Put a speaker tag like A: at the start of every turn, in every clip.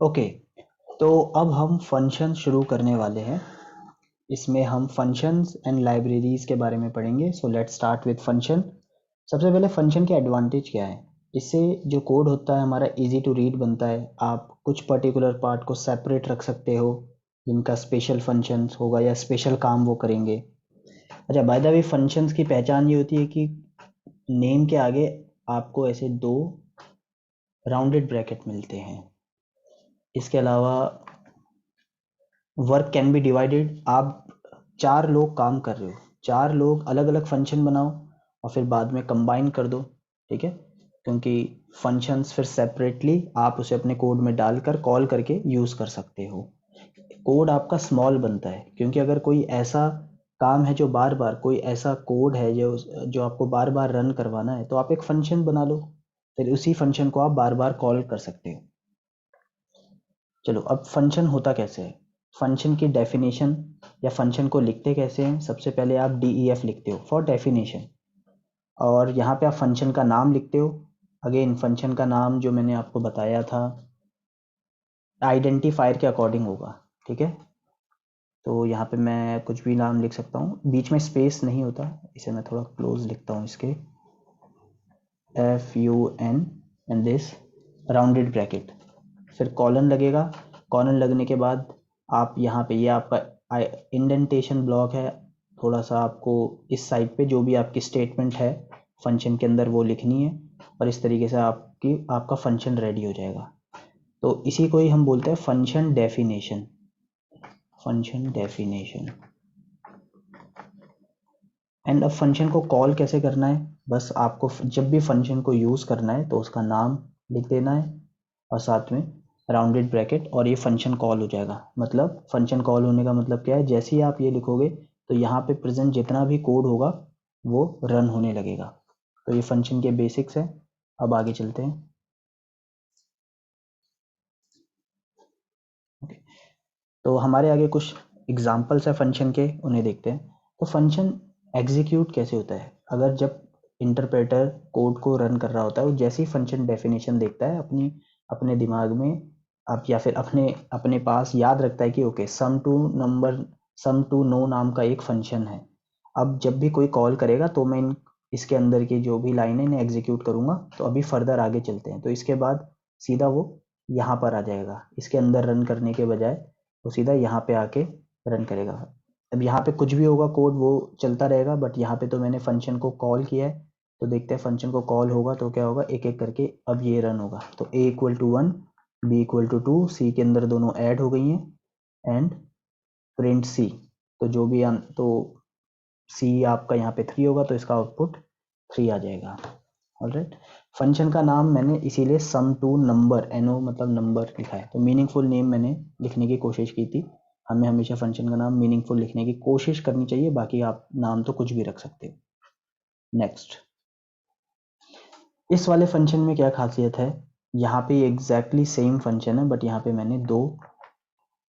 A: Okay, तो अब हम फंक्शन शुरू करने वाले हैं। इसमें हम फंक्शंस एंड लाइब्रेरीज के बारे में पढ़ेंगे। So let's start with function. सबसे पहले फंक्शन के एडवांटेज क्या है। इससे जो कोड होता है हमारा इजी टू रीड बनता है। आप कुछ पर्टिकुलर पार्ट को सेपरेट रख सकते हो, जिनका स्पेशल फंक्शंस होगा या स्पेशल काम वो करेंगे। अच्छा, बाय द वे फंक्शंस की पहचान ये होती है कि नेम के आगे आपको ऐसे दो राउंडेड ब्रैकेट मिलते हैं। इसके अलावा वर्क कैन बी डिवाइडेड। आप 4 लोग काम कर रहे हो, 4 लोग अलग अलग फंक्शन बनाओ और फिर बाद में कंबाइन कर दो, ठीक है। क्योंकि फंक्शंस फिर सेपरेटली आप उसे अपने कोड में डालकर कॉल करके यूज़ कर सकते हो। कोड आपका स्मॉल बनता है क्योंकि अगर कोई ऐसा काम है जो बार बार, कोई ऐसा कोड है जो जो आपको बार बार रन करवाना है, तो आप एक फंक्शन बना लो, फिर उसी फंक्शन को आप बार बार कॉल कर सकते हो। चलो, अब फंक्शन होता कैसे है, फंक्शन की डेफिनेशन या फंक्शन को लिखते कैसे हैं। सबसे पहले आप DEF लिखते हो फॉर डेफिनेशन, और यहाँ पे आप फंक्शन का नाम लिखते हो। अगेन फंक्शन का नाम जो मैंने आपको बताया था आइडेंटिफायर के अकॉर्डिंग होगा, ठीक है। तो यहाँ पे मैं कुछ भी नाम लिख सकता हूँ, बीच में स्पेस नहीं होता। इसे मैं थोड़ा क्लोज लिखता हूँ, इसके FUN and this rounded bracket, फिर कॉलन लगेगा। कॉलन लगने के बाद आप यहाँ पे, ये आपका इंडेंटेशन ब्लॉक है, थोड़ा सा आपको इस साइड पे जो भी आपकी स्टेटमेंट है फंक्शन के अंदर वो लिखनी है, और इस तरीके से आपका फंक्शन रेडी हो जाएगा। तो इसी को ही हम बोलते हैं function definition. Function definition. And अब फंक्शन को कॉल कैसे करना है, बस आपको जब भी फंक्शन को यूज़ करना है तो उसका नाम लिख देना है और साथ में राउंडेड ब्रैकेट, और ये फंक्शन कॉल हो जाएगा। मतलब फंक्शन कॉल होने का मतलब क्या है, जैसे ही आप ये लिखोगे तो यहाँ पे प्रेजेंट जितना भी कोड होगा वो रन होने लगेगा। तो ये फंक्शन के बेसिक्स है। अब आगे चलते हैं। ओके, तो हमारे आगे कुछ एग्जाम्पल्स है फंक्शन के, उन्हें देखते हैं। तो फंक्शन एग्जीक्यूट कैसे होता है, अगर जब इंटरप्रेटर कोड को रन कर रहा होता है, वो जैसे ही फंक्शन डेफिनेशन देखता है अपने दिमाग में, आप या फिर अपने अपने पास याद रखता है कि ओके सम टू नो नाम का एक फंक्शन है। अब जब भी कोई कॉल करेगा तो मैं इसके अंदर की जो भी लाइन है इन्हें एग्जीक्यूट करूंगा। तो अभी फर्दर आगे चलते हैं। तो इसके बाद सीधा वो यहाँ पर आ जाएगा, इसके अंदर रन करने के बजाय वो सीधा यहाँ पे आके रन करेगा। अब यहाँ पे कुछ भी होगा कोड वो चलता रहेगा, बट यहाँ पे तो मैंने फंक्शन को कॉल किया है। तो देखते हैं फंक्शन को कॉल होगा तो क्या होगा, एक एक करके अब ये रन होगा। तो A=1, B=2, C के अंदर दोनों ऐड हो गई हैं, एंड प्रिंट C। तो जो भी तो C आपका यहाँ पे 3 होगा तो इसका आउटपुट 3 आ जाएगा। ऑलराइट, फंक्शन का नाम मैंने इसीलिए सम टू नंबर, NO मतलब नंबर लिखा है। तो मीनिंगफुल नेम मैंने लिखने की कोशिश की थी। हमें हमेशा फंक्शन का नाम मीनिंगफुल लिखने की कोशिश करनी चाहिए, बाकी आप नाम तो कुछ भी रख सकते हो। नेक्स्ट, इस वाले फंक्शन में क्या खासियत है, यहाँ पे एग्जैक्टली सेम फंक्शन है, बट यहाँ पे मैंने दो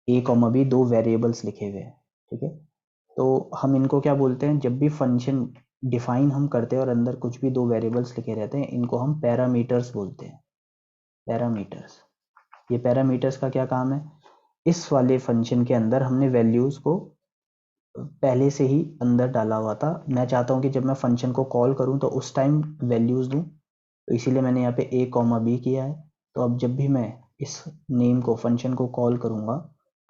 A: A, B दो वेरिएबल्स लिखे हुए हैं, ठीक है। तो हम इनको क्या बोलते हैं, जब भी फंक्शन डिफाइन हम करते हैं और अंदर कुछ भी दो वेरिएबल्स लिखे रहते हैं, इनको हम पैरामीटर्स बोलते हैं। पैरामीटर्स, ये पैरामीटर्स का क्या काम है, इस वाले फंक्शन के अंदर हमने वैल्यूज को पहले से ही अंदर डाला हुआ था। मैं चाहता हूँ कि जब मैं फंक्शन को कॉल करूँ तो उस टाइम वैल्यूज दूँ, तो इसीलिए मैंने यहाँ पे A, B किया है। तो अब जब भी मैं इस नेम को फंक्शन को कॉल करूँगा,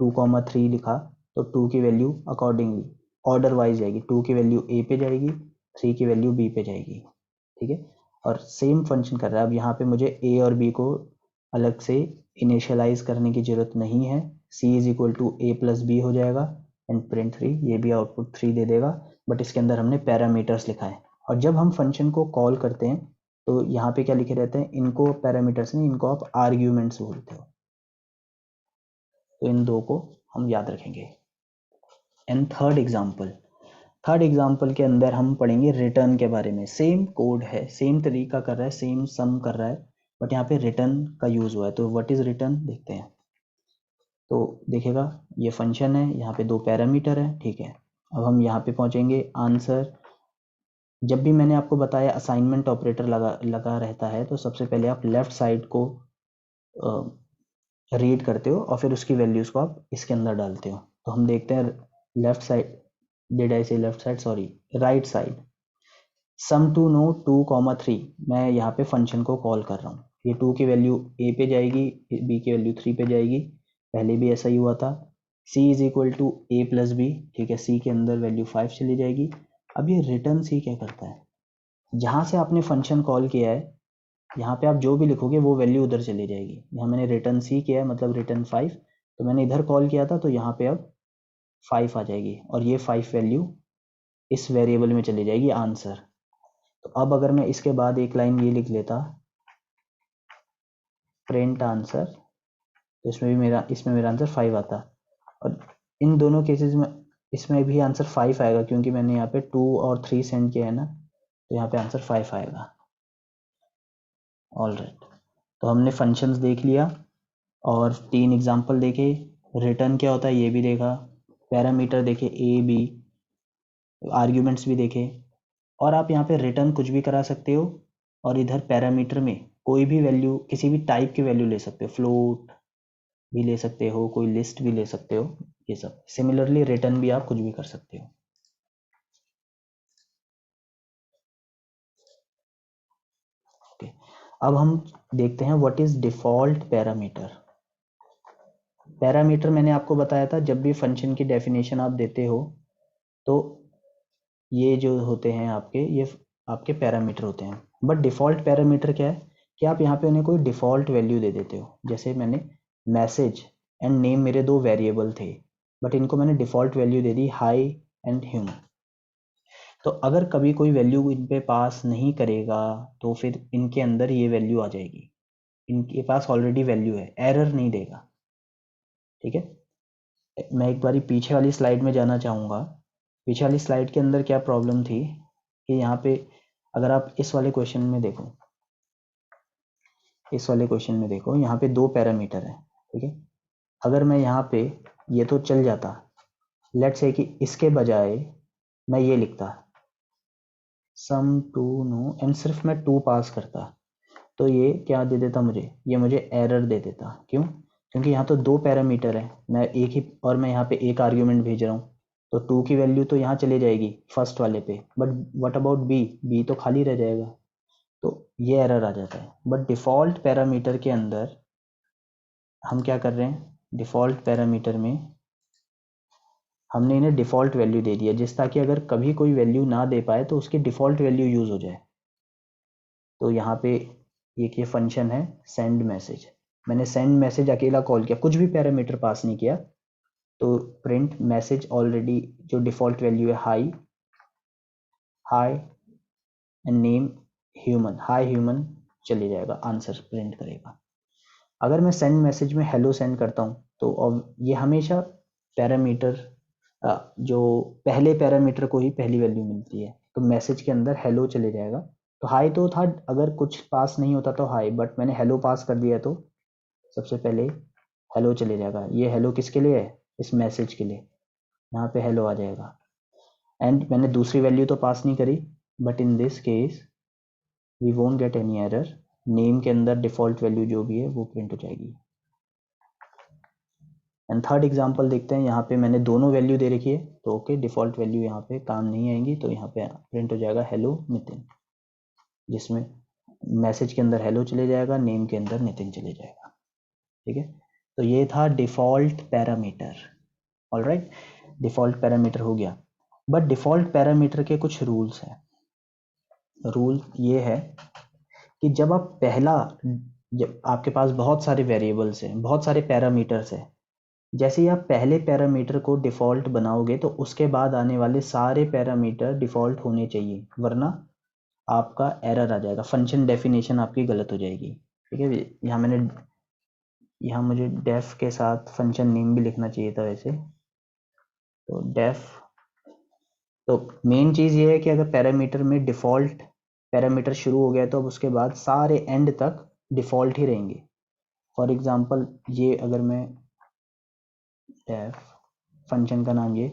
A: 2, 3 लिखा, तो 2 की वैल्यू अकॉर्डिंगली ऑर्डर वाइज जाएगी। 2 की वैल्यू A पे जाएगी, 3 की वैल्यू B पे जाएगी, ठीक है। और सेम फंक्शन कर रहा है। अब यहाँ पे मुझे A और B को अलग से इनिशियलाइज करने की जरूरत नहीं है। C=A+B हो जाएगा, एंड प्रिंट 3, ये भी आउटपुट 3 दे देगा, बट इसके अंदर हमने पैरामीटर्स लिखा है। और जब हम फंक्शन को कॉल करते हैं तो यहाँ पे क्या लिखे रहते हैं, इनको पैरामीटर्स नहीं, इनको आप आर्ग्यूमेंट्स बोलते हो। तो इन दो को हम याद रखेंगे। एंड थर्ड एग्जाम्पल के अंदर हम पढ़ेंगे रिटर्न के बारे में। सेम कोड है, सेम तरीका कर रहा है, सेम सम कर रहा है, बट यहाँ पे रिटर्न का यूज हुआ है। तो व्हाट इज रिटर्न देखते हैं। तो देखिएगा, ये फंक्शन है, यहाँ पे दो पैरामीटर है, ठीक है। अब हम यहाँ पे पहुंचेंगे आंसर। जब भी मैंने आपको बताया असाइनमेंट ऑपरेटर लगा रहता है, तो सबसे पहले आप लेफ्ट साइड को रीड करते हो और फिर उसकी वैल्यूज़ को आप इसके अंदर डालते हो। तो हम देखते हैं left side, did I say left side, sorry right side, sum to know 2,3, मैं यहाँ पे फंक्शन को कॉल कर रहा हूँ। ये 2 की वैल्यू ए पे जाएगी, बी की वैल्यू 3 पे जाएगी, पहले भी ऐसा ही हुआ था। C is equal to A plus B, ठीक है, सी के अंदर वैल्यू 5 चली जाएगी। अब ये रिटर्न सी क्या करता है, जहाँ से आपने फंक्शन कॉल किया है यहाँ पे आप जो भी लिखोगे वो वैल्यू उधर चली जाएगी। यहाँ मैंने रिटर्न सी किया है मतलब रिटर्न 5, तो मैंने इधर कॉल किया था तो यहाँ पे अब 5 आ जाएगी और ये 5 वैल्यू इस वेरिएबल में चली जाएगी आंसर। तो अब अगर मैं इसके बाद एक लाइन ये लिख लेता प्रिंट आंसर, तो इसमें मेरा आंसर 5 आता। और इन दोनों केसेस में इसमें भी आंसर 5 आएगा क्योंकि मैंने यहाँ पे 2 और 3 सेंड किया है ना, तो यहाँ पे आंसर 5 आएगा। ऑलराइट, तो हमने फंक्शंस देख लिया और 3 एग्जांपल देखे। रिटर्न क्या होता है ये भी देखा, पैरामीटर देखे ए बी, आर्ग्यूमेंट्स भी देखे। और आप यहाँ पे रिटर्न कुछ भी करा सकते हो और इधर पैरामीटर में कोई भी वैल्यू, किसी भी टाइप की वैल्यू ले सकते हो, फ्लोट भी ले सकते हो, कोई लिस्ट भी ले सकते हो, ये सब। सिमिलरली रिटर्न भी आप कुछ भी कर सकते हो। ओके, अब हम देखते हैं what is default parameter. Parameter मैंने आपको बताया था जब भी फंक्शन की डेफिनेशन आप देते हो तो ये जो होते हैं आपके, ये आपके पैरामीटर होते हैं। बट डिफ़ॉल्ट पैरामीटर क्या है कि आप यहाँ पे उन्हें कोई डिफ़ॉल्ट वैल्यू दे देते हो। जैसे मैंने मैसेज एंड नेम मेरे 2 वेरिएबल थे, बट इनको मैंने default value they the high and human. तो अगर कभी कोई वैल्यू इन पे पास नहीं करेगा तो फिर इनके अंदर ये वैल्यू आ जाएगी, इनके पास ऑलरेडी वैल्यू है, एरर नहीं देगा। ठीक है, मैं एक बारी पीछे वाली स्लाइड में जाना चाहूँगा। पीछे वाली स्लाइड के अंदर क्या प्रॉब्लम थी कि यहाँ पे अगर आप इस वाले क्वेश्चन में देखो, यहाँ पे 2 पैरामीटर है। ठीक है, अगर मैं यहाँ पे, ये तो चल जाता, लेट्स से कि इसके बजाय मैं ये लिखता सम टू नो एंड सिर्फ मैं 2 पास करता, तो ये क्या दे देता मुझे, ये मुझे एरर दे देता। क्यों? क्योंकि यहाँ तो 2 पैरामीटर है, मैं एक ही, और मैं यहाँ पे एक आर्ग्यूमेंट भेज रहा हूँ, तो 2 की वैल्यू तो यहाँ चली जाएगी फर्स्ट वाले पे, but what about B, B तो खाली रह जाएगा, तो ये एरर आ जाता है। बट डिफ़ॉल्ट पैरामीटर के अंदर हम क्या कर रहे हैं, डिफ़ॉल्ट पैरामीटर में हमने इन्हें डिफ़ॉल्ट वैल्यू दे दिया, जिस ताकि अगर कभी कोई वैल्यू ना दे पाए तो उसकी डिफ़ॉल्ट वैल्यू यूज़ हो जाए। तो यहाँ पे एक ये फंक्शन है सेंड मैसेज, मैंने सेंड मैसेज अकेला कॉल किया, कुछ भी पैरामीटर पास नहीं किया, तो प्रिंट मैसेज ऑलरेडी जो डिफ़ॉल्ट वैल्यू है high and name human, high human चले जाएगा, आंसर प्रिंट करेगा। अगर मैं सेंड मैसेज में हेलो सेंड करता हूँ तो ये हमेशा पैरामीटर, जो पहले पैरामीटर को ही पहली वैल्यू मिलती है, तो मैसेज के अंदर हेलो चले जाएगा। तो हाई तो था, अगर कुछ पास नहीं होता तो हाई, बट मैंने हेलो पास कर दिया तो सबसे पहले हेलो चले जाएगा। ये हेलो किसके लिए है, इस मैसेज के लिए, यहाँ पे हेलो आ जाएगा। एंड मैंने दूसरी वैल्यू तो पास नहीं करी, but in this case we won't get any error, name के अंदर डिफ़ॉल्ट वैल्यू जो भी है वो प्रिंट हो जाएगी। एंड थर्ड एग्जांपल देखते हैं, यहाँ पे मैंने दोनों वैल्यू दे रखी है, तो ओके डिफ़ॉल्ट वैल्यू यहाँ पे काम नहीं आएंगी, तो यहाँ पे प्रिंट हो जाएगा हेलो नितिन, जिसमें मैसेज के अंदर हेलो चले जाएगा, नेम के अंदर नितिन चले जाएगा। ठीक है, तो ये था default parameter. Alright, default parameter हो गया। बट डिफ़ॉल्ट पैरामीटर के कुछ रूल्स हैं। रूल ये है कि जब आपके पास बहुत सारे वेरिएबल्स हैं, बहुत सारे पैरामीटर्स हैं, जैसे ही आप पहले पैरामीटर को डिफ़ॉल्ट बनाओगे तो उसके बाद आने वाले सारे पैरामीटर डिफ़ॉल्ट होने चाहिए, वरना आपका एरर आ जाएगा, फंक्शन डेफिनेशन आपकी गलत हो जाएगी। ठीक है, यहाँ मुझे डेफ के साथ फंक्शन नेम भी लिखना चाहिए था वैसे, तो डेफ। तो मेन चीज़ ये है कि अगर पैरामीटर में डिफ़ॉल्ट पैरामीटर शुरू हो गया तो अब उसके बाद सारे एंड तक डिफ़ॉल्ट ही रहेंगे। फॉर एग्जांपल ये अगर मैं डेफ फंक्शन का नाम ये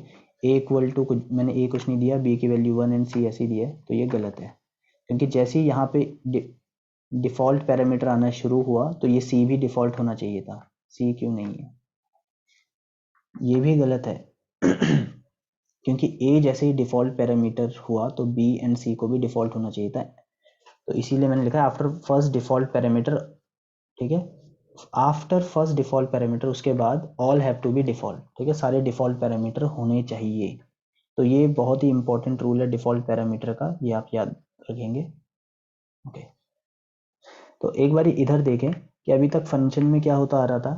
A: ए इक्वल टू कुछ, मैंने ए कुछ नहीं दिया, बी की वैल्यू 1 एंड सी ऐसी दी है, तो ये गलत है, क्योंकि जैसे ही यहाँ पे डिफ़ॉल्ट पैरामीटर आना शुरू हुआ तो ये सी भी डिफ़ॉल्ट होना चाहिए था। सी क्यों नहीं है? ये भी गलत है क्योंकि ए जैसे ही डिफ़ॉल्ट पैरामीटर हुआ तो बी एंड सी को भी डिफ़ॉल्ट होना चाहिए था, तो इसीलिए मैंने लिखा है आफ्टर फर्स्ट डिफ़ॉल्ट पैरामीटर, ठीक है, आफ्टर फर्स्ट डिफ़ॉल्ट पैरामीटर, उसके बाद all have to be default, ठीक है, सारे डिफ़ॉल्ट पैरामीटर होने चाहिए। तो ये बहुत ही इंपॉर्टेंट रूल है डिफ़ॉल्ट पैरामीटर का, ये आप याद रखेंगे। ओके, तो एक बार इधर देखें कि अभी तक फंक्शन में क्या होता आ रहा था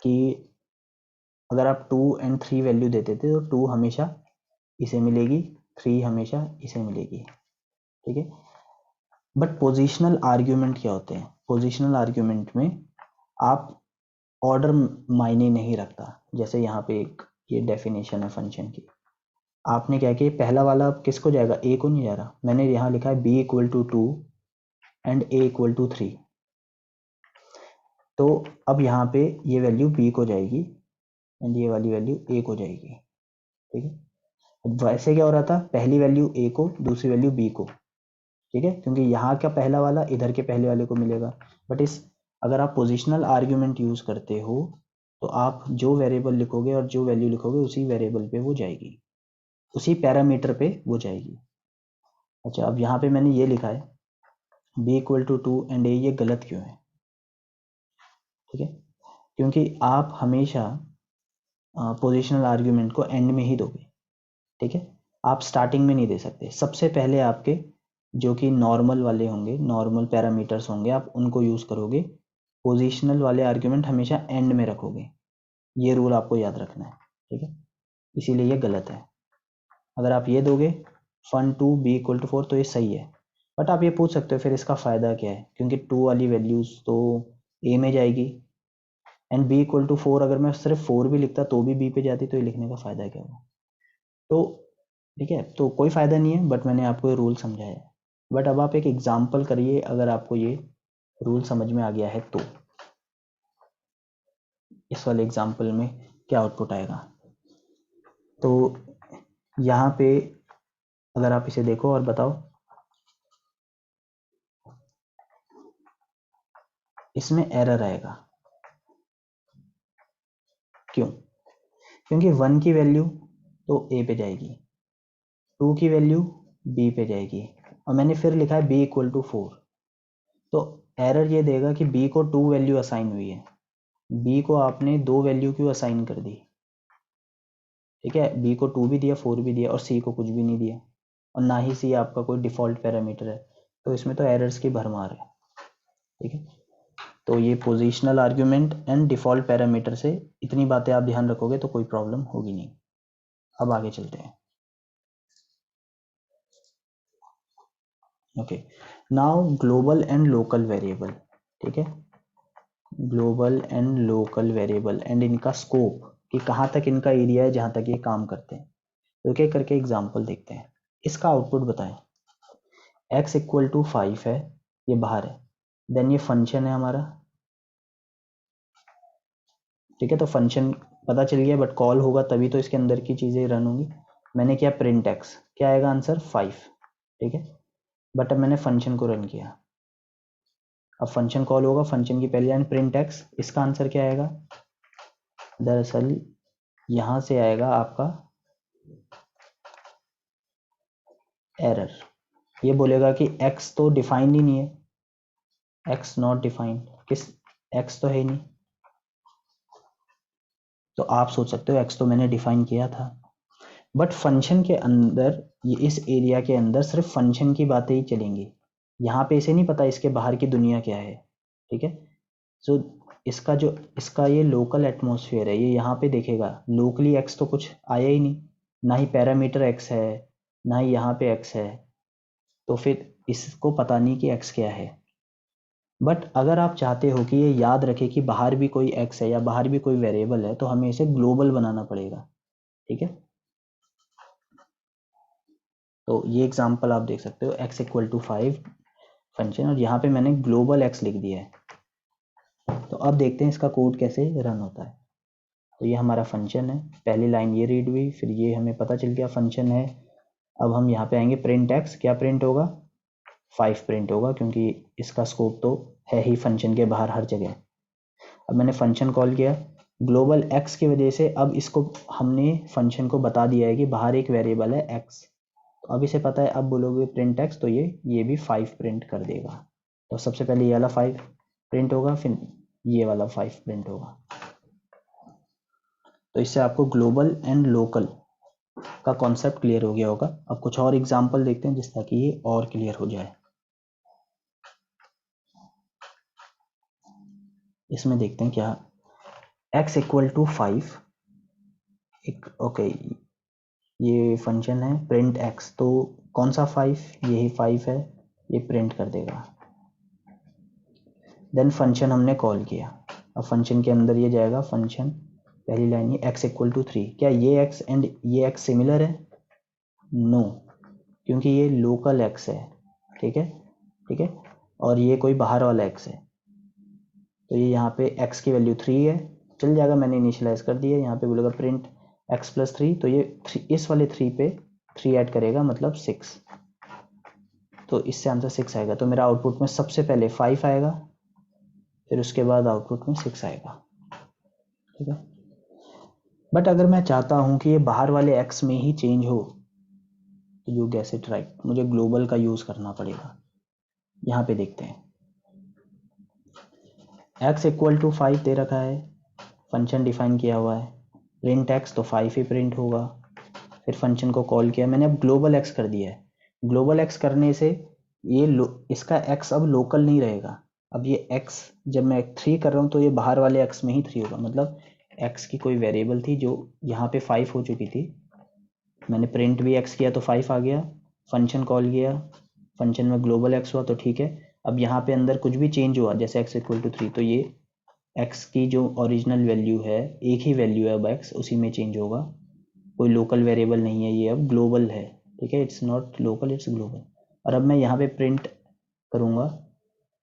A: कि अगर आप 2 एंड 3 वैल्यू देते थे तो 2 हमेशा इसे मिलेगी, 3 हमेशा इसे मिलेगी, ठीक है। बट पोजिशनल आर्ग्यूमेंट क्या होते हैं? पोजिशनल आर्ग्यूमेंट में आप ऑर्डर मायने नहीं रखता। जैसे यहाँ पे एक ये डेफिनेशन है फंक्शन की, आपने क्या किया, पहला वाला किसको जाएगा, ए को नहीं जा रहा, मैंने यहाँ लिखा है B equal to 2 and A equal to 3, तो अब यहाँ पे ये वैल्यू बी को जाएगी एंड ये वाली वैल्यू ए को जाएगी, ठीक है। वैसे क्या हो रहा था, पहली वैल्यू ए को, दूसरी वैल्यू बी को, ठीक है, क्योंकि यहाँ का पहला वाला इधर के पहले वाले को मिलेगा। बट इस अगर आप पोजिशनल आर्ग्यूमेंट यूज करते हो तो आप जो वेरिएबल लिखोगे और जो वैल्यू लिखोगे उसी वेरिएबल पे वो जाएगी, उसी पैरामीटर पे वो जाएगी। अच्छा, अब यहाँ पे मैंने ये लिखा है बी इक्वल टू 2 एंड ए, ये गलत क्यों है? ठीक है, क्योंकि आप हमेशा पोजिशनल आर्ग्यूमेंट को एंड में ही दोगे, ठीक है, आप स्टार्टिंग में नहीं दे सकते। सबसे पहले आपके जो कि नॉर्मल वाले होंगे, नॉर्मल पैरामीटर्स होंगे, आप उनको यूज़ करोगे। पोजिशनल वाले आर्ग्यूमेंट हमेशा एंड में रखोगे, ये रूल आपको याद रखना है, ठीक है, इसीलिए ये गलत है। अगर आप ये दोगे fun to be equal to 4 तो ये सही है। बट आप ये पूछ सकते हो फिर इसका फ़ायदा क्या है, क्योंकि 2 वाली वैल्यूज़ तो ए में जाएगी एंड बी इक्वल टू 4, अगर मैं सिर्फ 4 भी लिखता तो भी बी पे जाती, तो ये लिखने का फ़ायदा क्या हुआ? तो ठीक है, तो कोई फ़ायदा नहीं है, बट मैंने आपको ये रूल समझाया है। बट अब आप एक एग्जाम्पल करिए, अगर आपको ये रूल समझ में आ गया है तो इस वाले एग्जाम्पल में क्या आउटपुट आएगा। तो यहाँ पे अगर आप इसे देखो और बताओ, इसमें एरर आएगा, क्यों? क्योंकि 1 की वैल्यू तो ए पे जाएगी, 2 की वैल्यू बी पे जाएगी, और मैंने फिर लिखा है बी इक्वल टू 4, तो एरर ये देगा कि बी को 2 वैल्यू असाइन हुई है, बी को आपने 2 वैल्यू क्यों असाइन कर दी, ठीक है, बी को 2 भी दिया, 4 भी दिया, और सी को कुछ भी नहीं दिया, और ना ही सी आपका कोई डिफ़ॉल्ट पैरामीटर है, तो इसमें तो एरर्स की भरमार है, ठीक है। तो ये positional argument and default parameter से इतनी बातें आप ध्यान रखोगे तो कोई प्रॉब्लम होगी नहीं। अब आगे चलते हैं। Okay, now global and local variable, ठीक है, global and local variable and इनका स्कोप, कि कहाँ तक इनका एरिया है जहाँ तक ये काम करते हैं। तो एक एक करके एग्जाम्पल देखते हैं। इसका आउटपुट बताएं, x इक्वल टू 5 है, ये बाहर है, देन ये फंक्शन है हमारा, ठीक है, तो फंक्शन पता चल गया, बट कॉल होगा तभी तो इसके अंदर की चीज़ें रन होंगी। मैंने किया प्रिंट एक्स, क्या आएगा आंसर 5, ठीक है, बट अब मैंने फंक्शन को रन किया, अब फंक्शन कॉल होगा, फंक्शन की पहली लाइन प्रिंट एक्स, इसका आंसर क्या आएगा, दरअसल यहाँ से आएगा आपका एरर, ये बोलेगा कि x तो डिफाइंड ही नहीं है, x नॉट डिफाइंड, किस x तो है ही नहीं। तो आप सोच सकते हो x तो मैंने डिफाइन किया था, बट फंक्शन के अंदर, ये इस एरिया के अंदर सिर्फ फंक्शन की बातें ही चलेंगी, यहाँ पे इसे नहीं पता इसके बाहर की दुनिया क्या है, ठीक है। सो इसका ये लोकल एटमॉस्फेयर है, ये यहाँ पे देखेगा लोकली x तो कुछ आया ही नहीं, ना ही पैरामीटर x है, ना ही यहाँ पे x है, तो फिर इसको पता नहीं कि x क्या है। बट अगर आप चाहते हो कि ये याद रखे कि बाहर भी कोई x है या बाहर भी कोई वेरिएबल है, तो हमें इसे ग्लोबल बनाना पड़ेगा, ठीक है। तो ये एग्जांपल आप देख सकते हो, x इक्वल टू 5 फंक्शन, और यहाँ पे मैंने ग्लोबल x लिख दिया है। तो अब देखते हैं इसका कोड कैसे रन होता है। तो ये हमारा फंक्शन है, पहली लाइन ये रीड हुई, फिर ये हमें पता चल गया फंक्शन है। अब हम यहाँ पे आएंगे प्रिंट एक्स, क्या प्रिंट होगा, 5 प्रिंट होगा, क्योंकि इसका स्कोप तो है ही फंक्शन के बाहर हर जगह। अब मैंने फंक्शन कॉल किया, ग्लोबल एक्स की वजह से अब इसको हमने फंक्शन को बता दिया है कि बाहर एक वेरिएबल है एक्स, तो अब इसे पता है, अब बोलोगे प्रिंट एक्स तो ये भी 5 प्रिंट कर देगा। तो सबसे पहले ये वाला 5 प्रिंट होगा, फिर ये वाला 5 प्रिंट होगा। तो इससे आपको ग्लोबल एंड लोकल का कॉन्सेप्ट क्लियर हो गया होगा। अब कुछ और एग्जांपल देखते हैं जिस ताकि ये और क्लियर हो जाए। इसमें देखते हैं क्या, x इक्वल टू 5, ओके ये फंक्शन है प्रिंट x, तो कौन सा 5, यही 5 है, ये प्रिंट कर देगा। देन फंक्शन हमने कॉल किया, अब फंक्शन के अंदर ये जाएगा, फंक्शन पहली लाइन ये x इक्वल टू 3, क्या ये x एंड ये x सिमिलर है? नो, क्योंकि ये लोकल x है, ठीक है, ठीक है, और ये कोई बाहर वाला x है, तो ये यहाँ पे x की वैल्यू 3 है, चल जाएगा, मैंने इनिशियलाइज कर दिया। यहाँ पे बोलेगा प्रिंट x प्लस 3, तो ये इस वाले 3 पे 3 ऐड करेगा, मतलब 6, तो इससे आंसर 6 आएगा। तो मेरा आउटपुट में सबसे पहले 5 आएगा, फिर उसके बाद आउटपुट में 6 आएगा, ठीक है। बट अगर मैं चाहता हूँ कि ये बाहर वाले x में ही चेंज हो, तो यू गेस इट राइट, मुझे ग्लोबल का यूज़ करना पड़ेगा। यहाँ पे देखते हैं, x इक्वल टू 5 दे रखा है, फंक्शन डिफाइन किया हुआ है, प्रिंट x तो 5 ही प्रिंट होगा, फिर फंक्शन को कॉल किया मैंने, अब ग्लोबल x कर दिया है। ग्लोबल x करने से ये इसका x अब लोकल नहीं रहेगा, अब ये x जब मैं 3 कर रहा हूँ तो ये बाहर वाले x में ही 3 होगा, मतलब x की कोई वेरिएबल थी जो यहाँ पे 5 हो चुकी थी, मैंने प्रिंट भी x किया तो 5 आ गया, फंक्शन कॉल किया, फंक्शन में ग्लोबल x हुआ तो ठीक है। अब यहाँ पे अंदर कुछ भी चेंज हुआ, जैसे x इक्वल टू 3, तो ये x की जो ओरिजिनल वैल्यू है, एक ही वैल्यू है अब x, उसी में चेंज होगा, कोई लोकल वेरिएबल नहीं है, ये अब ग्लोबल है, ठीक है, it's not local, it's global. और अब मैं यहाँ पे प्रिंट करूँगा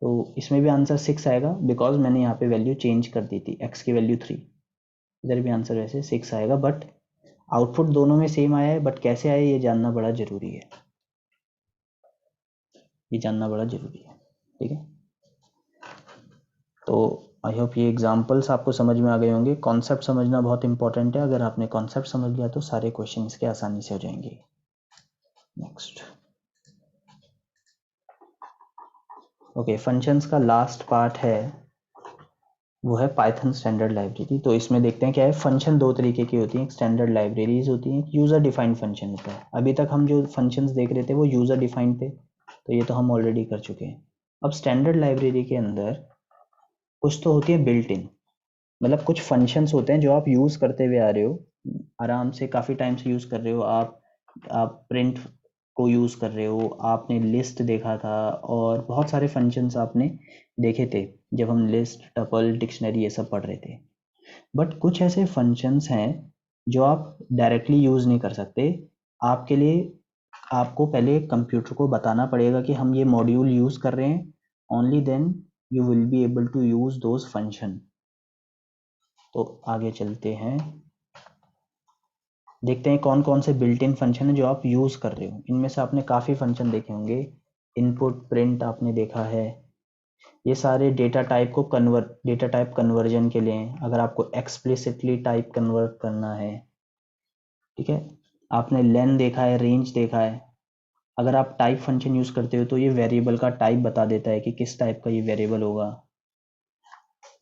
A: तो इसमें भी आंसर 6 आएगा, बिकॉज मैंने यहाँ पे वैल्यू चेंज कर दी थी, x की वैल्यू 3, इधर भी आंसर वैसे 6 आएगा, बट आउटपुट दोनों में सेम आया है, बट कैसे आया ये जानना बड़ा ज़रूरी है, ये जानना बड़ा ज़रूरी है, ठीक है। तो आई होप ये एग्जांपल्स आपको समझ में आ गए होंगे। कॉन्सेप्ट समझना बहुत इंपॉर्टेंट है, अगर आपने कॉन्सेप्ट समझ लिया तो सारे क्वेश्चन इसके आसानी से हो जाएंगे। नेक्स्ट, ओके, फंक्शंस का लास्ट पार्ट है वो है पाइथन स्टैंडर्ड लाइब्रेरी। तो इसमें देखते हैं क्या है, फंक्शन दो तरीके की होती हैं, एक स्टैंडर्ड लाइब्रेरीज होती हैं, एक यूज़र डिफाइंड फंक्शन होता है। अभी तक हम जो फंक्शंस देख रहे थे वो यूज़र डिफाइंड थे, तो ये तो हम ऑलरेडी कर चुके हैं। अब स्टैंडर्ड लाइब्रेरी के अंदर कुछ तो होती है बिल्ट इन, मतलब कुछ फंक्शंस होते हैं जो आप यूज़ करते हुए आ रहे हो, आराम से काफ़ी टाइम से यूज़ कर रहे हो, आप प्रिंट को यूज़ कर रहे हो, आपने लिस्ट देखा था, और बहुत सारे फंक्शंस आपने देखे थे जब हम लिस्ट, टपल, डिक्शनरी ये सब पढ़ रहे थे। बट कुछ ऐसे फंक्शंस हैं जो आप डायरेक्टली यूज़ नहीं कर सकते, आपके लिए आपको पहले कंप्यूटर को बताना पड़ेगा कि हम ये मॉड्यूल यूज़ कर रहे हैं, only then you will be able to use those function. तो आगे चलते हैं, देखते हैं कौन कौन से बिल्ट इन फंक्शन है जो आप यूज़ कर रहे हो। इनमें से आपने काफ़ी फंक्शन देखे होंगे, इनपुट, प्रिंट आपने देखा है, ये सारे डेटा टाइप कन्वर्जन के लिए हैं, अगर आपको एक्सप्लिसिटली टाइप कन्वर्ट करना है, ठीक है। आपने लेन देखा है, रेंज देखा है, अगर आप टाइप फंक्शन यूज़ करते हो तो ये वेरिएबल का टाइप बता देता है कि किस टाइप का ये वेरिएबल होगा।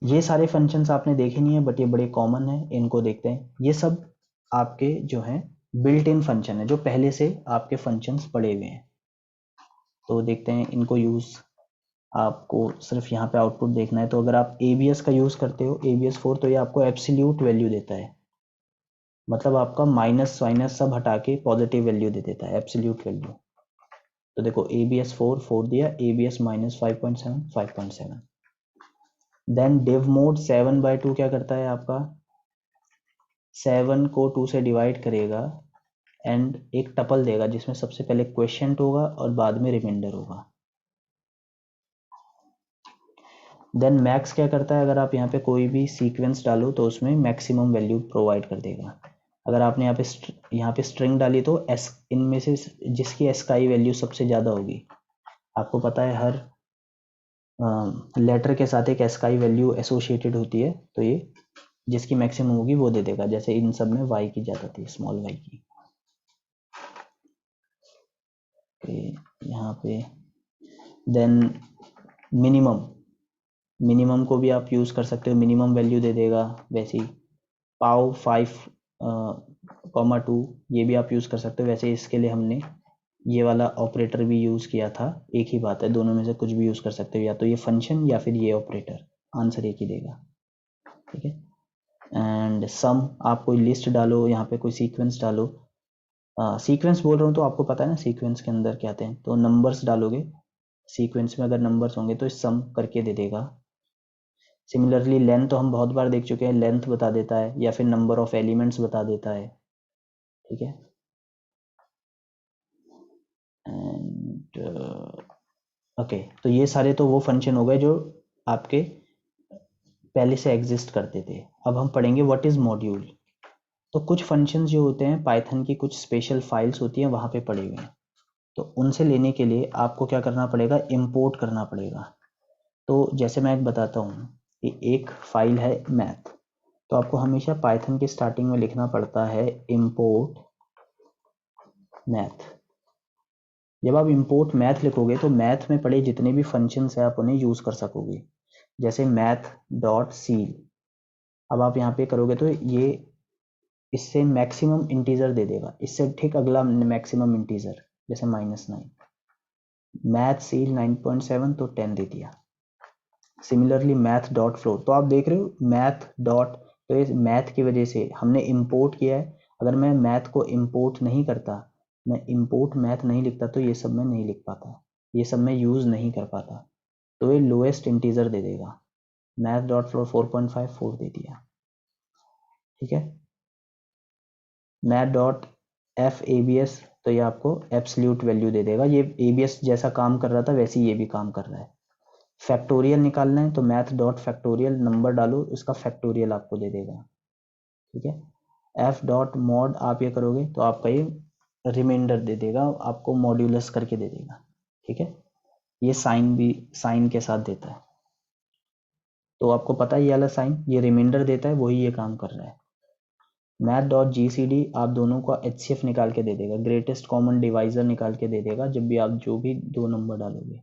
A: ये सारे फंक्शंस आपने देखे नहीं है, बट ये बड़े कॉमन है, इनको देखते हैं। ये सब आपके जो हैं बिल्ट इन फंक्शन है, जो पहले से आपके फंक्शंस पड़े हुए हैं, तो देखते हैं इनको यूज़। आपको सिर्फ यहाँ पे आउटपुट देखना है, तो अगर आप ABS का यूज़ करते हो, ABS4, तो ये आपको एब्सोल्यूट वैल्यू देता है, मतलब आपका माइनस वाइनस सब हटा के पॉजिटिव वैल्यू दे देता है, एब्सोल्यूट वैल्यू। तो देखो ABS4 दिया, ABS minus 5.7 then div mod 7/2 क्या करता है आपका, 7 को 2 से डिवाइड करेगा एंड एक टपल देगा जिसमें सबसे पहले क्वेश्चन होगा और बाद में रिमाइंडर होगा। देन मैक्स क्या करता है, अगर आप यहाँ पे कोई भी सीक्वेंस डालो तो उसमें मैक्सिमम वैल्यू प्रोवाइड कर देगा। अगर आपने यहाँ पे स्ट्रिंग डाली तो एस, इनमें से जिसकी एस्काई वैल्यू सबसे ज़्यादा होगी, आपको पता है हर लेटर के साथ एक एस्काई वैल्यू एसोसिएटेड होती है, तो ये जिसकी मैक्सिमम होगी वो दे देगा। जैसे इन सब में y की ज़्यादा थी, स्मॉल y की। यहाँ पे देन मिनिमम को भी आप यूज़ कर सकते हो, मिनिमम वैल्यू दे देगा वैसे ही। पाव 5,2 ये भी आप यूज़ कर सकते हो। वैसे इसके लिए हमने ये वाला ऑपरेटर भी यूज़ किया था, एक ही बात है, दोनों में से कुछ भी यूज़ कर सकते हो, या तो ये फंक्शन या फिर ये ऑपरेटर, आंसर एक ही देगा। ठीक है। एंड सम, आप कोई लिस्ट डालो, यहाँ पे कोई सीक्वेंस डालो। सीक्वेंस बोल रहा हूँ तो आपको पता है ना सीक्वेंस के अंदर क्या आते हैं, तो नंबर्स डालोगे, सीक्वेंस में अगर नंबर्स होंगे तो सम करके दे देगा। सिमिलरली लेंथ तो हम बहुत बार देख चुके हैं, लेंथ बता देता है या फिर नंबर ऑफ एलिमेंट्स बता देता है। ठीक है। एंड ओके, तो ये सारे तो वो फंक्शन हो गए जो आपके पहले से एग्जिस्ट करते थे। अब हम पढ़ेंगे व्हाट इज मॉड्यूल। तो कुछ फंक्शंस जो होते हैं पाइथन की, कुछ स्पेशल फाइल्स होती हैं वहाँ पे पड़े हुए हैं, तो उनसे लेने के लिए आपको क्या करना पड़ेगा, इंपोर्ट करना पड़ेगा। तो जैसे मैं एक बताता हूँ कि एक फाइल है मैथ, तो आपको हमेशा पाइथन के स्टार्टिंग में लिखना पड़ता है इंपोर्ट मैथ। जब आप इंपोर्ट मैथ लिखोगे तो मैथ में पड़े जितने भी फंक्शंस हैं आप उन्हें यूज़ कर सकोगे। जैसे मैथ डॉट सील, अब आप यहाँ पे करोगे तो ये इससे मैक्सिमम इंटीजर दे देगा, इससे ठीक अगला मैक्सिमम इंटीजर, जैसे -9, मैथ सील 9.7 तो 10 दे दिया। सिमिलरली मैथ डॉट फ्लोट, तो आप देख रहे हो मैथ डॉट, तो इस मैथ की वजह से हमने इंपोर्ट किया है। अगर मैं मैथ को इंपोर्ट नहीं करता, मैं इंपोर्ट मैथ नहीं लिखता, तो ये सब मैं नहीं लिख पाता, ये सब मैं यूज़ नहीं कर पाता। तो ये लोएस्ट इंटीजर दे देगा, मैथ डॉट फ्लोट 4.54 दे दिया। ठीक है। Math dot F A B S, तो ये आपको एब्सल्यूट वैल्यू दे देगा, ये ए बी एस जैसा काम कर रहा था वैसे ही ये भी काम कर रहा है। फैक्टोरियल निकालना है तो मैथ डॉट फैक्टोरियल, नंबर डालो, इसका फैक्टोरियल आपको दे देगा। ठीक है। एफ डॉट मॉड, आप ये करोगे तो आपका ये रिमाइंडर दे देगा, आपको मॉड्यूलस करके दे देगा। ठीक है। ये साइन भी साइन के साथ देता है, तो आपको पता है ये वाला साइन ये रिमाइंडर देता है, वही ये काम कर रहा है। Math dot G C D, आप दोनों का एच सी एफ निकाल के दे देगा, ग्रेटेस्ट कॉमन डिवाइजर निकाल के दे देगा जब भी आप जो भी दो नंबर डालोगे।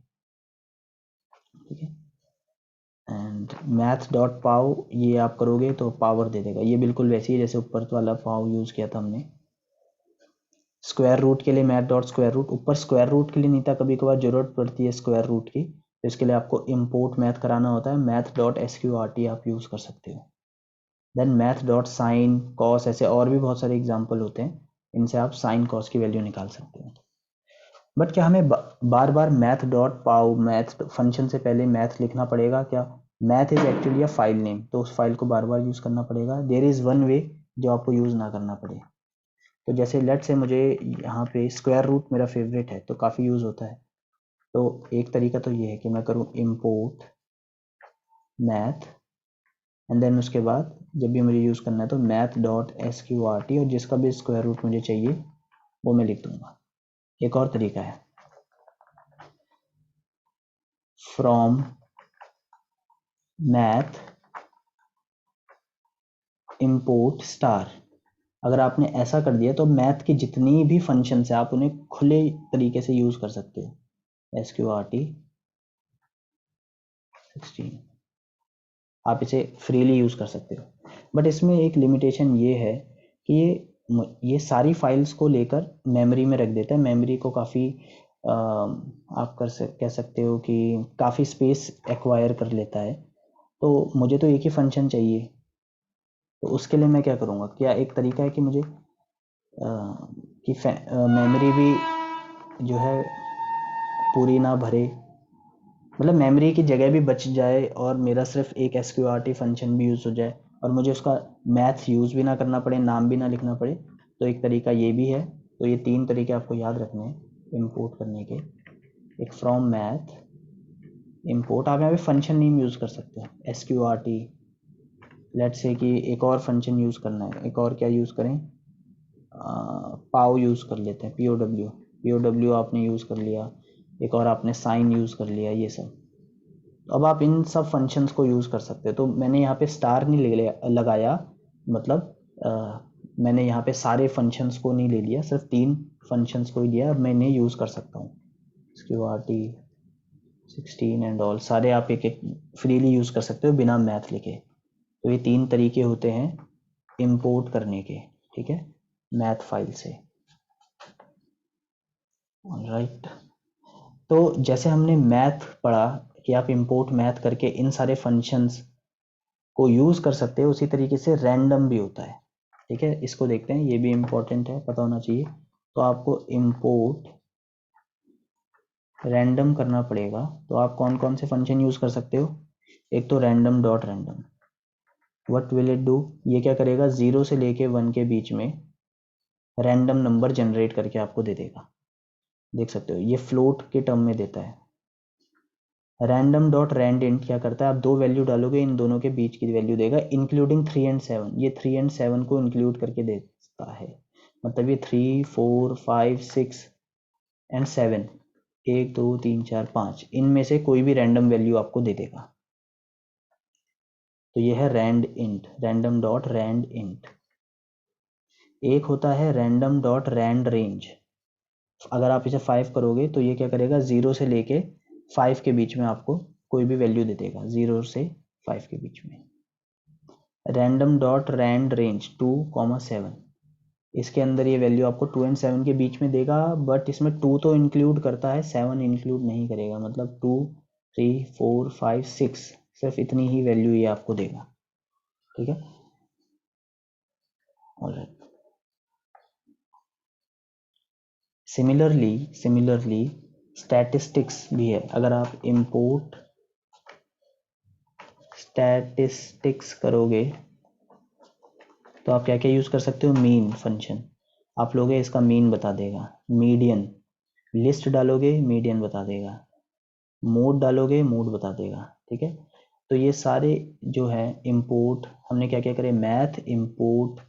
A: ठीक है। एंड मैथ डॉट पाव, ये आप करोगे तो पावर दे देगा, ये बिल्कुल वैसे ही जैसे ऊपर वाला पाव यूज़ किया था हमने। स्क्वायर रूट के लिए मैथ डॉट स्क्वायर रूट, ऊपर स्क्वायर रूट के लिए नहीं था, कभी कभार जरूरत पड़ती है स्क्वायर रूट की, तो इसके लिए आपको इंपोर्ट मैथ कराना होता है, math dot S Q R T आप यूज़ कर सकते हो। Then math dot sine cos, ऐसे और भी बहुत सारे एग्जाम्पल होते हैं, इनसे आप साइन कॉस की वैल्यू निकाल सकते हो। बट क्या हमें बार बार मैथ डॉट पाव, मैथ फंक्शन से पहले मैथ लिखना पड़ेगा क्या? Math is actually a file name, तो उस फाइल को बार बार यूज़ करना पड़ेगा। देयर इज़ वन वे जो आपको यूज़ ना करना पड़े। तो जैसे लेट से मुझे यहाँ पे स्क्वायर रूट मेरा फेवरेट है तो काफ़ी यूज़ होता है, तो एक तरीका तो ये है कि मैं करूँ इम्पोर्ट मैथ, एंड देन उसके बाद जब भी मुझे यूज़ करना है तो math dot S Q R T, और जिसका भी स्क्वायर रूट मुझे चाहिए वो मैं लिख दूंगा। एक और तरीका है फ्रॉम मैथ इम्पोर्ट स्टार। अगर आपने ऐसा कर दिया तो मैथ की जितनी भी फंक्शन है आप उन्हें खुले तरीके से यूज़ कर सकते हो। एस क्यू आर टी 16, आप इसे फ्रीली यूज़ कर सकते हो। बट इसमें एक लिमिटेशन ये है कि ये सारी फाइल्स को लेकर मेमोरी में रख देता है, मेमोरी को काफ़ी आप कह सकते हो कि काफ़ी स्पेस एक्वायर कर लेता है। तो मुझे तो एक ही फंक्शन चाहिए, तो उसके लिए मैं क्या करूँगा, क्या एक तरीका है कि मुझे कि मेमोरी भी जो है पूरी ना भरे, मतलब मेमोरी की जगह भी बच जाए और मेरा सिर्फ एक S Q R T function भी यूज़ हो जाए और मुझे उसका मैथ यूज़ भी ना करना पड़े, नाम भी ना लिखना पड़े, तो एक तरीका ये भी है। तो ये तीन तरीके आपको याद रखने हैं इंपोर्ट करने के। एक फ्रॉम मैथ इंपोर्ट, आप यहाँ पे फंक्शन नेम यूज़ कर सकते हैं, S Q R T. Let say कि एक और फंक्शन यूज़ करना है, एक और क्या यूज़ करें, पाव यूज़ कर लेते हैं, पी ओ डब्ल्यू आपने यूज़ कर लिया, एक और आपने साइन यूज़ कर लिया, ये सब। अब आप इन सब फंक्शंस को यूज़ कर सकते हो। तो मैंने यहाँ पे स्टार नहीं लगाया, मतलब मैंने यहाँ पे सारे फंक्शंस को नहीं ले लिया, सिर्फ 3 फंक्शंस को ही लिया। अब मैं इन्हें यूज़ कर सकता हूँ। SQRT 16 एंड ऑल सारे आप एक एक फ्रीली यूज़ कर सकते हो बिना मैथ लिखे। तो ये 3 तरीके होते हैं इंपोर्ट करने के, ठीक है, मैथ फाइल से। ऑलराइट, तो जैसे हमने मैथ पढ़ा कि आप इंपोर्ट मैथ करके इन सारे फंक्शंस को यूज़ कर सकते हो, उसी तरीके से रैंडम भी होता है, ठीक है। इसको देखते हैं, ये भी इम्पोर्टेंट है, पता होना चाहिए। तो आपको इंपोर्ट रैंडम करना पड़ेगा। तो आप कौन कौन से फंक्शन यूज़ कर सकते हो? एक तो random dot random, what will it do, ये क्या करेगा, 0 से लेके 1 के बीच में रैंडम नंबर जनरेट करके आपको दे देगा। देख सकते हो ये फ्लोट के टर्म में देता है। रैंडम डॉट रैंड इंट क्या करता है, आप 2 वैल्यू डालोगे, इन दोनों के बीच की वैल्यू देगा, इंक्लूडिंग 3 एंड 7। ये 3 एंड 7 को इंक्लूड करके देता है, मतलब ये 3, 4, 5, 6 एंड 7, 1, 2, 3, 4, 5, इनमें से कोई भी रैंडम वैल्यू आपको दे देगा। तो ये है rand int, random dot rand int. एक होता है रैंडम डॉट रैंड रेंज। अगर आप इसे 5 करोगे तो ये क्या करेगा, 0 से लेके 5 के बीच में आपको कोई भी वैल्यू दे देगा, 0 से 5 के बीच में। रैंडम डॉट रैंड रेंज 2,7, इसके अंदर ये वैल्यू आपको 2 एंड 7 के बीच में देगा, बट इसमें 2 तो इंक्लूड करता है, 7 इंक्लूड नहीं करेगा, मतलब 2, 3, 4, 5, 6, सिर्फ इतनी ही वैल्यू ये आपको देगा, ठीक है। ऑलराइट, सिमिलरली स्टैटिस्टिक्स भी है। अगर आप इंपोर्ट स्टैटिस्टिक्स करोगे तो आप क्या क्या यूज़ कर सकते हो, मीन फंक्शन आप लोगे, इसका मीन बता देगा। मीडियन, लिस्ट डालोगे मीडियन बता देगा। मोड डालोगे मोड बता देगा, ठीक है। तो ये सारे जो है इंपोर्ट हमने क्या क्या करे, math, import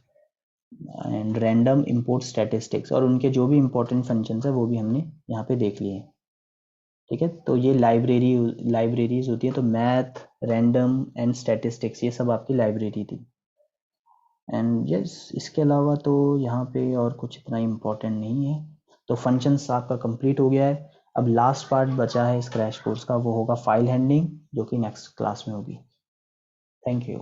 A: and random, import statistics, और उनके जो भी इंपॉर्टेंट फंक्शंस है वो भी हमने यहाँ पे देख लिए, ठीक है। तो ये लाइब्रेरीज होती है। तो मैथ, रैंडम एंड स्टैटिस्टिक्स, ये सब आपकी लाइब्रेरी थी। एंड यस, इसके अलावा तो यहाँ पे और कुछ इतना इम्पोर्टेंट नहीं है। तो फंक्शंस आपका कंप्लीट हो गया है। अब लास्ट पार्ट बचा है इस क्रैश कोर्स का, वो होगा फाइल हैंडलिंग, जो कि नेक्स्ट क्लास में होगी। Thank you.